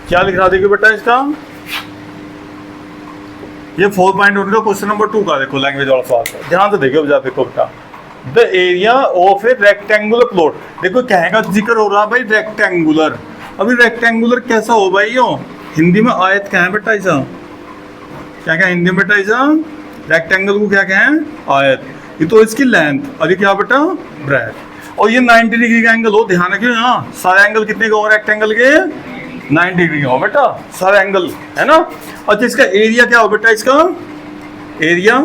क्या लिख रहा देखिए बेटा इसका, ये 4.1 का क्वेश्चन नंबर 2 का देखो लैंग्वेज वाला सवाल था, ध्यान से देखियो देखो बेटा। The area of A rectangular plot, देखो कहेगा जिक्र हो रहा भाई रेक्टेंगुलर। अभी रेक्टेंगुलर कैसा हो भाई, यो हिंदी में आयत क्या है बेटा, ऐसा क्या क्या हिंदी में बेटा, ऐसा रेक्टेंगल को क्या कहें, आयत। ये तो इसकी लेंथ, और ये क्या बेटा, ब्रेथ। और ये 90 डिग्री का एंगल हो, ध्यान रखियो यहाँ सारे एंगल कितने का हो रेक्टेंगल के, 90 डिग्री का हो बेटा सारे एंगल, है ना। अच्छा इसका एरिया क्या हो बेटा, इसका area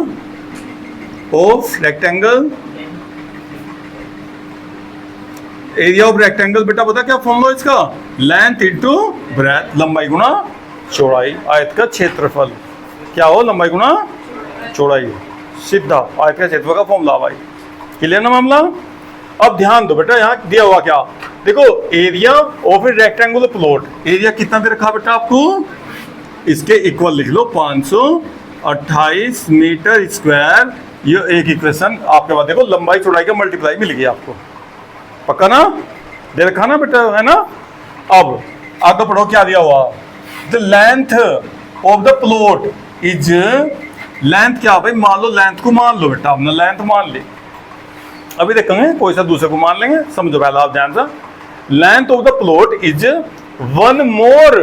of rectangle, area of rectangle बेटा पता क्या फॉर्मूला इसका, लेंथ इनटू ब्रेथ, लंबाई गुना चौड़ाई। आयत का क्षेत्रफल क्या हो, लंबाई गुना चौड़ाई, सीधा आयत का क्षेत्रफल का फॉर्मूला भाई। क्लियर ना मामला। अब ध्यान दो बेटा, यहाँ दिया हुआ क्या, देखो area of A rectangular plot, area कितना दे रखा बेटा आपको, इसके इक्वल लिख लो 528 मीटर स्क्वायर। ये एक इक्वेशन आपके पास, देखो लंबाई चौड़ाई का मल्टीप्लाई मिल गया आपको, पक्का ना, दे रखा ना बेटा, है ना। अब आगे पढ़ो क्या दिया हुआ, the length of the plot is, length क्या भाई, मान लो लेंथ को मान लो बेटा, आपने लेंथ मान ली, अभी देखेंगे कोई सा दूसरे को मान लेंगे, समझो पहला आप ध्यान से। Length of the plot is one more,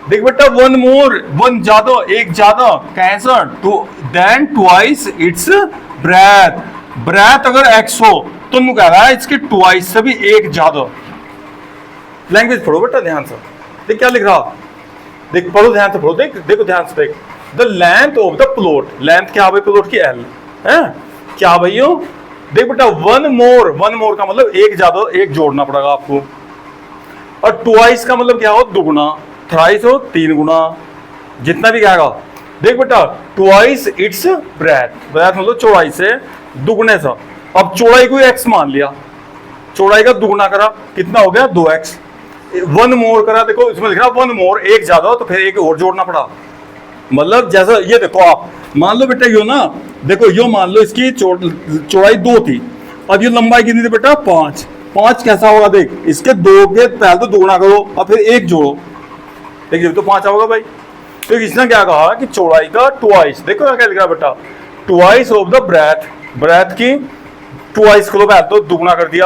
देख बेटा वन मोर, वन ज्यादा, एक ज्यादा, कैसा, two then twice its breadth. Breadth अगर x हो तो मैं कह रहा है इसके ट्वाइस से भी एक ज्यादा। लैंग्वेज पढ़ो बेटा ध्यान से, देख क्या लिख रहा, देख पढ़ो ध्यान से पढ़ो, देख देखो ध्यान से देख, the length of the plot, length क्या भाई प्लॉट की, एल है क्या भाइयों, देख बेटा वन मोर, वन मोर का मतलब एक ज्यादा, एक जोड़ना पड़ेगा आपको, और ट्वाइस का मतलब क्या हो, दुगुना, थ्राइस हो तीन गुना, जितना भी क्या होगा। देख बेटा ट्वाइस इट्स ब्रेथ, ब्रेथ मतलब चौड़ाई से दुगने से। अब चौड़ाई को x मान लिया, चौड़ाई का दुगुना करा, कितना हो गया 2x। वन मोर करा, देखो इसमें लिख रहा वन मोर, एक ज्यादा हो तो फिर एक और जोड़ना पड़ा, मतलब जैसा ये देखो आप मान लो बेटा यो ना, देखो यो मान लो इसकी चौड़ाई 2 थी, और ये लंबाई कितनी थी बेटा 5। 5 कैसा होगा, देख इसके 2 के पहले तो दुगुना करो और फिर एक जोड़ो, देखिए तो 5 होगा भाई। तो इसने क्या कहा कि चौड़ाई का ट्वाइस, देखो क्या लिख रहा बेटा, twice of the breadth, breadth की ट्वाइस को पहले तो दुगुना कर दिया,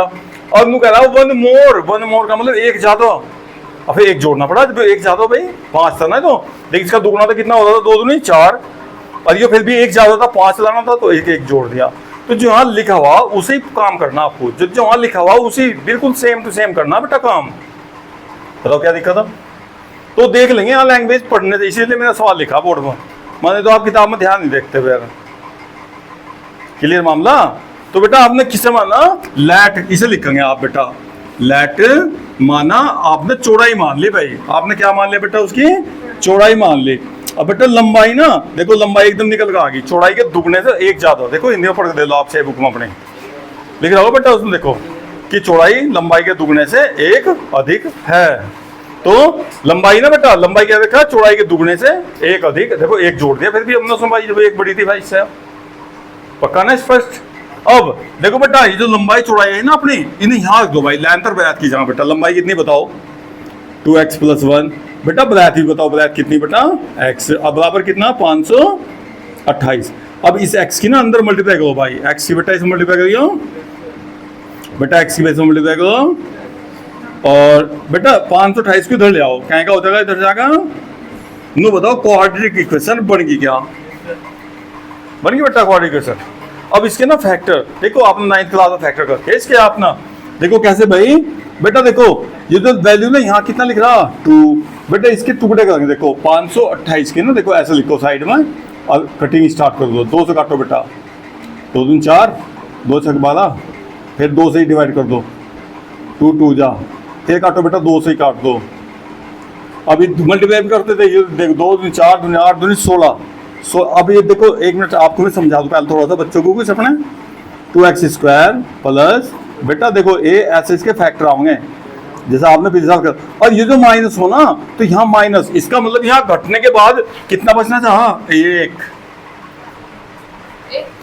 और मैं कह रहा हूँ वन मोर, वन मोर का मतलब एक ज्यादा, और फिर एक जोड़ना पड़ा, जब एक ज्यादा भाई 5 था ना, तो देखिए इसका दुगुना तो कितना होता था, 2 दूनी 4, और ये फिर भी एक ज्यादा था, 5 लाना था तो एक एक जोड़ दिया। तो जो यहाँ लिखा हुआ उसे काम करना आपको, जो वहां लिखा हुआ उसी बिल्कुल सेम टू सेम करना बेटा काम। बताओ क्या दिक्कत है, तो देख लेंगे यहाँ लैंग्वेज पढ़ने से, इसीलिए मेरा सवाल लिखा बोर्ड में, मैंने तो आप किताब में ध्यान नहीं देखते हुए। क्लियर मामला। तो बेटा आपने किसे माना, लैट, इसे लिखेंगे आप बेटा, लैट माना आपने चौड़ाई मान ली भाई, आपने क्या मान लिया बेटा, उसकी चौड़ाई मान ली। अब बेटा लंबाई ना, देखो लंबाई एकदम निकल कर आ गई, चौड़ाई के दुगने से एक ज्यादा, देखो हिंदी में पढ़ के दे लो आप से बुक में अपने, लिख रहा हो बेटा उसमें देखो कि चौड़ाई लंबाई के दुगने से एक अधिक है। तो लंबाई ना बेटा, लंबाई क्या देखा, चौड़ाई के दुगने से एक अधिक, देखो एक जोड़ दिया, फिर भी हमने लंबाई जब एक बड़ी थी भाई इससे, पक्का ना स्पष्ट। अब देखो बेटा ये जो लंबाई चौड़ाई है ना अपनी, इन्हें यहाँ रख दो भाई, लेंथ और ब्रेथ की जगह बेटा, लंबाई कितनी बताओ 2x + 1, बेटा ब्रेथ भी बताओ, ब्रेथ कितनी बेटा x, अब बराबर कितना 528। अब इस x की ना अंदर मल्टीप्लाई करो भाई, x की बेटा इसमें मल्टीप्लाई करियो, बेटा x की बेस में मल्टीप्लाई करो, और बेटा 528 को इधर ले आओ, क्या हो जाएगा, इधर जाएगा, नो बताओ क्वाड्रेटिक इक्वेशन बन गई, क्या बन गई बेटा क्वाड्रेटिक इक्वेशन। अब इसके ना फैक्टर देखो, आपने 9th क्लास में फैक्टर करके इसके आप ना देखो कैसे भाई, बेटा देखो ये जो वैल्यू ना यहाँ कितना लिख रहा 2, बेटा इसके टुकड़े करेंगे, देखो 528 के ना, देखो ऐसे लिखो साइड में, और कटिंग स्टार्ट कर दो, 2 से काटो बेटा, 2 दूनी 4, 2 छक 12, फिर 2 से ही डिवाइड कर दो, 2 2 जा, फिर काटो बेटा 2 से ही काट दो। अभी मल्टीप्लाई करते थे, ये देखो 2 दूनी 4, 2 दूनी 8, 2 दूनी 16। अब ये देखो एक मिनट आपको मैं समझा दूं पहले थोड़ा सा बच्चों को कुछ अपने, 2x² प्लस बेटा देखो ये ऐसे इसके फैक्टर होंगे जैसा आपने पिछले साल कर, और ये जो माइनस हो ना तो यहाँ माइनस, इसका मतलब यहाँ घटने के बाद कितना बचना था, 1,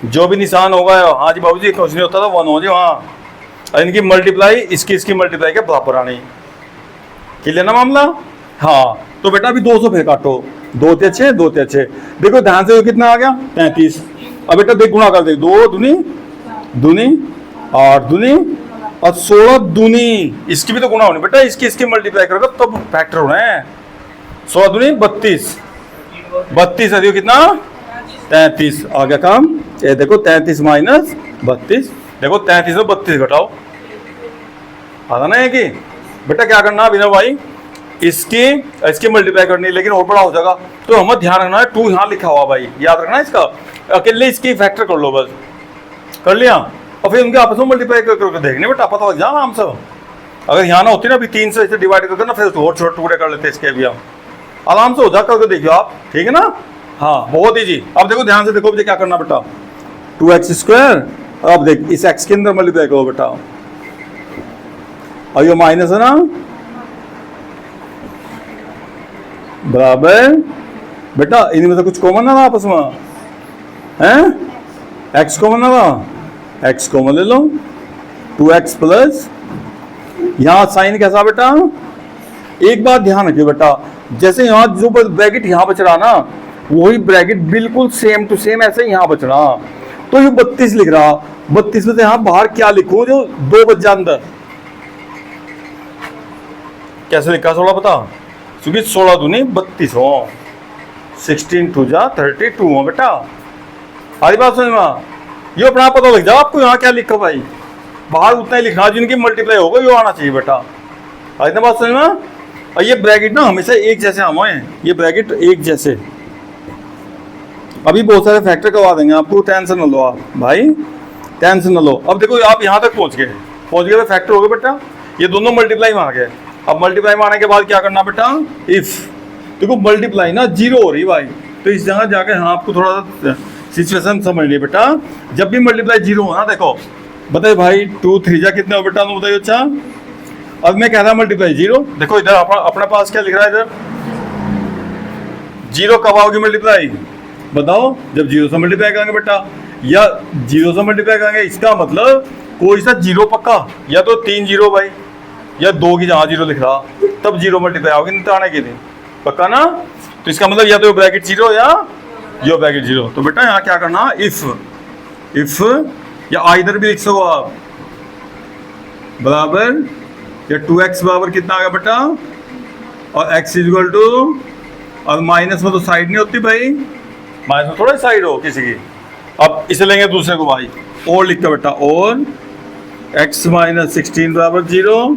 जो भी निशान होगा, हाँ जी बाबू जी कुछ नहीं होता था 1 हो जाए वहाँ, और इनकी मल्टीप्लाई इसकी मल्टीप्लाई के बराबर आनी। क्लियर ना मामला हाँ तो बेटा अभी 200 फिर काटो, 2 ते 6, 2 ते 6। देखो ध्यान से कितना आ गया 33। अब बेटा देख गुणा कर दे, 2 दूनी दूनी 8 दूनी और 16 दूनी, इसकी भी तो गुणा होनी बेटा, इसकी मल्टीप्लाई करोगे तब फैक्टर होना है। 16 दूनी 32, 32 है कितना 33 आ गया काम। ये देखो 33 माइनस 32, देखो 33 में 32 घटाओ, आता ना है कि बेटा क्या करना अभिनव भाई, इसकी मल्टीप्लाई करनी है लेकिन और बड़ा हो जाएगा, तो हमें ध्यान रखना है 2 यहाँ लिखा हुआ भाई, याद रखना है इसका, अकेले इसकी फैक्टर कर लो बस, कर लिया और फिर उनके आपस में मल्टीप्लाई करके देखने बेटा पता लग जाना आराम से। अगर यहाँ ना होती ना अभी 3 से इसे डिवाइड करके ना, फिर और छोटे टुकड़े कर लेते इसके भी हम, आराम से हो जा करके देखियो आप, ठीक है ना। हाँ बहुत ईजी। अब देखो ध्यान से देखो मुझे क्या करना बेटा, 2x², अब देख इस x के अंदर मल्टीप्लाई करो बेटा, और ये माइनस है ना, बराबर बेटा इनमें से कुछ कॉमन ना आपस में हैं, x कॉमन ना, x कॉमन ले लो, 2x प्लस यहाँ साइन कैसा बेटा, एक बात ध्यान रखियो बेटा, जैसे यहाँ जो ब्रैकेट यहाँ बच रहा ना, वही ब्रैकेट बिल्कुल सेम टू सेम ऐसे यहाँ बच रहा, तो ये 32 लिख रहा, 32 में से यहाँ बाहर क्या लिखूं जो 2 बच जाए अंदर, कैसे लिखा 16 पता, क्योंकि 16 दूनी 32 हो, 16 2 जा 32 हो बेटा, हमारी बात समझ में, ये अपना पता लग जाओ आपको यहाँ क्या लिखा भाई, बाहर उतना ही लिखना जिनकी मल्टीप्लाई होगा ये आना चाहिए बेटा, इतना बात समझ में। और ये ब्रैकेट ना हमेशा एक जैसे हम हैं, ये ब्रैकेट एक जैसे, अभी बहुत सारे फैक्टर करवा देंगे आपको, टेंशन न लो आप भाई, टेंशन न लो। अब देखो आप यहाँ तक पहुँच गए तो फैक्टर हो गए बेटा, ये दोनों मल्टीप्लाई में आ गए। अब मल्टीप्लाई में आने के बाद क्या करना बेटा, इफ देखो मल्टीप्लाई ना 0 हो रही भाई, तो इस जगह जाकर हाँ आपको थोड़ा सा सिचुएशन समझ लिया बेटा, जब भी मल्टीप्लाई 0 हो ना, देखो बताइए भाई 2 3 जा कितने हो बेटा, बताइए। अच्छा अब मैं कह रहा मल्टीप्लाई 0, देखो इधर अपने पास क्या लिख रहा है, इधर 0 कब आओगी मल्टीप्लाई बताओ, जब 0 से मल्टीप्लाई करेंगे बेटा, या 0 से मल्टीप्लाई करेंगे, इसका मतलब कोई सा 0 पक्का, या तो 3 0 भाई, या 2 की जहाँ 0 लिख रहा तब 0 मल्टीप्लाई आओगे, नहीं तो आने की नहीं पक्का ना। तो इसका मतलब या तो ब्रैकेट 0 या यो ब्रैकेट 0। तो बेटा यहाँ क्या करना, इफ या इधर भी लिख सको आप, बराबर या 2x बराबर कितना आ गया बेटा, और x इक्वल टू, और माइनस में तो साइड नहीं होती भाई, माइनस में थोड़ा साइड हो किसी की। अब इसे लेंगे दूसरे को भाई, और लिखता बेटा, और x माइनस 16 बराबर 0,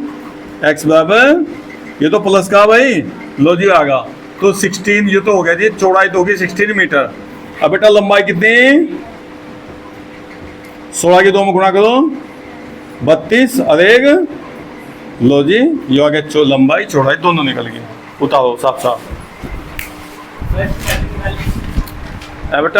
x बराबर ये तो प्लस का भाई, लो जी आ गया, तो 16 ये तो हो गया जी, चौड़ाई तो होगी 16 मीटर। अब बेटा लंबाई कितनी, 16 के 2 में गुणा करो 32, और एक लो जी ये आ गया, लंबाई चौड़ाई दोनों निकल गई, उतारो साफ साफ बेटा।